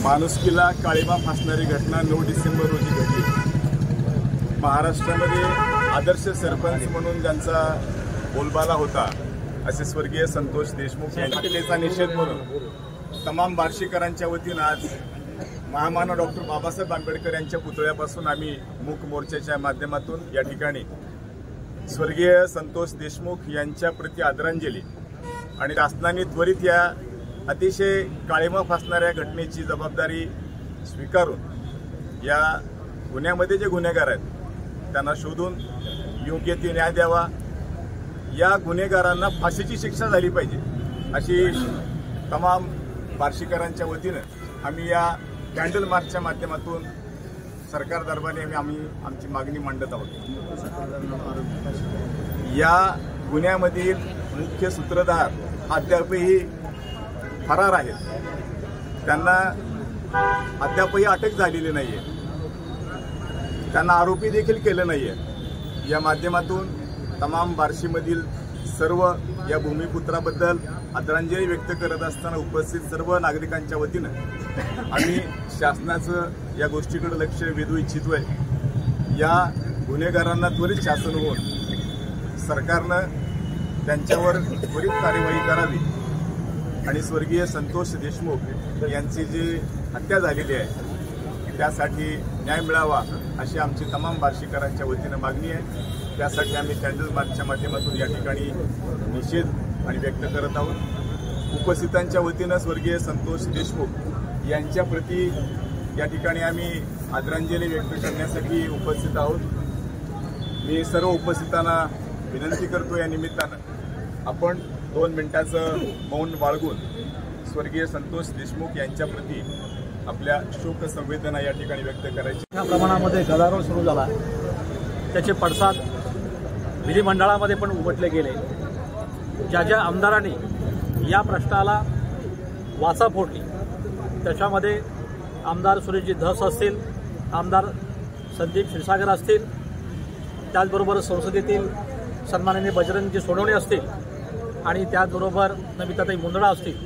माणुसकीला काळीमा फासणारी घटना 9 डिसेंबर रोजी घडली। महाराष्ट्रामध्ये आदर्श सरपंच म्हणून ज्यांचा बोलबाला होता असे स्वर्गीय संतोष देशमुख यांचा निषेध म्हणून तमाम बार्शीकरांच्या वतीनं आज महामानव डॉक्टर बाबासाहेब आंबेडकर यांच्या पुतळ्यापासून आम्ही मूक मोर्चाच्या माध्यमातून या ठिकाणी स्वर्गीय संतोष देशमुख यांच्या प्रति आदरांजली आणि शासनाने त्वरित या अतिशय काळीमा फासणाऱ्या घटनेची जबाबदारी स्वीकारून या गुन्ह्यामध्ये जे गुन्हेगार आहेत त्यांना शोधून योग्य ते न्याय द्यावा। या गुन्हेगारांना फाशीची शिक्षा झाली पाहिजे अशी तमाम बार्शीकरांच्या वतीनं आम्ही या कॅन्डल मार्चच्या माध्यमातून सरकार दरबारी आम्ही आमची मागणी मांडत आहोत। या गुन्ह्यामधील मुख्य सूत्रधार अद्यापही फरार आहेत, त्यांना अद्यापही अटक झालेली नाहीये, त्यांना आरोपी देखील केलं नाहीये। या माध्यमातून तमाम बार्शीमधील सर्व या भूमिपुत्राबद्दल आदरांजली व्यक्त करत असताना उपस्थित सर्व नागरिकांच्या वतीनं आम्ही शासनाचं या गोष्टीकडे लक्ष वेधू इच्छितोय। या गुन्हेगारांना त्वरित शासन होऊन सरकारनं त्यांच्यावर त्वरित कार्यवाही करावी आणि स्वर्गीय संतोष देशमुख यांची जी हत्या झालेली आहे त्यासाठी न्याय मिळावा अशी आमची तमाम बार्शीकरांच्या वतीनं मागणी आहे। त्यासाठी आम्ही कॅन्डल मार्चच्या माध्यमातून या ठिकाणी निषेध आणि व्यक्त करत आहोत। उपस्थितांच्या वतीनं स्वर्गीय संतोष देशमुख यांच्या प्रति या ठिकाणी आम्ही आदरांजली व्यक्त करण्यासाठी उपस्थित आहोत। मी सर्व उपस्थितांना विनंती करतो या निमित्तानं आपण 2 मिनिटाचं मौन बाळगून स्वर्गीय संतोष देशमुख यांच्या प्रति आपल्या शोक संवेदना या ठिकाणी व्यक्त करायची। या प्रमाणामध्ये गदारोळ सुरू झाला, त्याचे पडसाद विधिमंडळामध्ये पण उमटले गेले। ज्या ज्या आमदारांनी या प्रश्नाला वाचा फोडली त्याच्यामध्ये आमदार सुरेशजी धस असतील, आमदार संदीप क्षीरसागर असतील, त्याचबरोबर संसदेतील सन्माननीय बजरंगजी सोनवणे असतील आणि त्याचबरोबर नमिताताई मुंदडा असतील,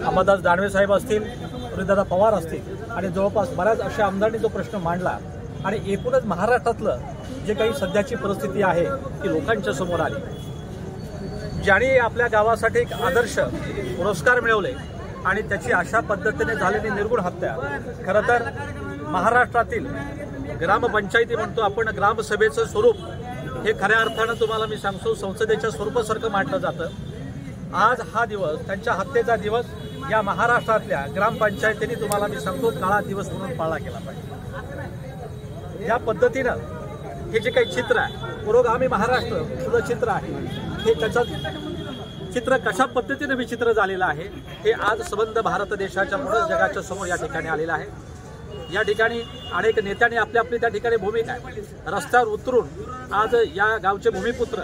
अंबादास दानवे साहेब असतील, रोहितदादा पवार असतील आणि जवळपास बऱ्याच अशा आमदारांनी जो प्रश्न मांडला आणि एकूणच महाराष्ट्रातलं जे काही सध्याची परिस्थिती आहे ती लोकांच्या समोर आली। ज्यांनी आपल्या गावासाठी एक आदर्श पुरस्कार मिळवले आणि त्याची अशा पद्धतीने झालेली निर्गुण हत्या, खरं तर महाराष्ट्रातील ग्रामपंचायती म्हणतो आपण, ग्रामसभेचं स्वरूप हे खऱ्या अर्थानं तुम्हाला मी सांगतो संसदेच्या स्वरूपासारखं मांडलं जातं। आज हा दिवस, त्यांच्या हत्येचा दिवस या महाराष्ट्रातल्या ग्रामपंचायतींनी तुम्हाला मी सांगतो काळा दिवस म्हणून पाळला गेला पाहिजे। या पद्धतीनं हे जे काही चित्र आहे, पुरोगामी महाराष्ट्र तुझं चित्र आहे, हे त्याचं चित्र कशा पद्धतीनं विचित्र झालेलं आहे हे आज संबंध भारत देशाच्या पुढे जगाच्या समोर या ठिकाणी आलेलं आहे। या ठिकाणी अनेक नेत्यांनी आपली आपली त्या ठिकाणी भूमिका आहे, रस्त्यावर उतरून आज या गावचे भूमिपुत्र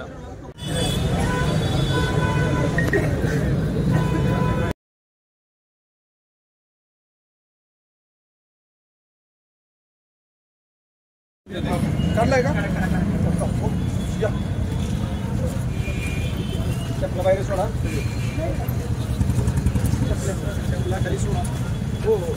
काढलाय का चपला बाहेर सोडा, चपला खाली सोडा। हो हो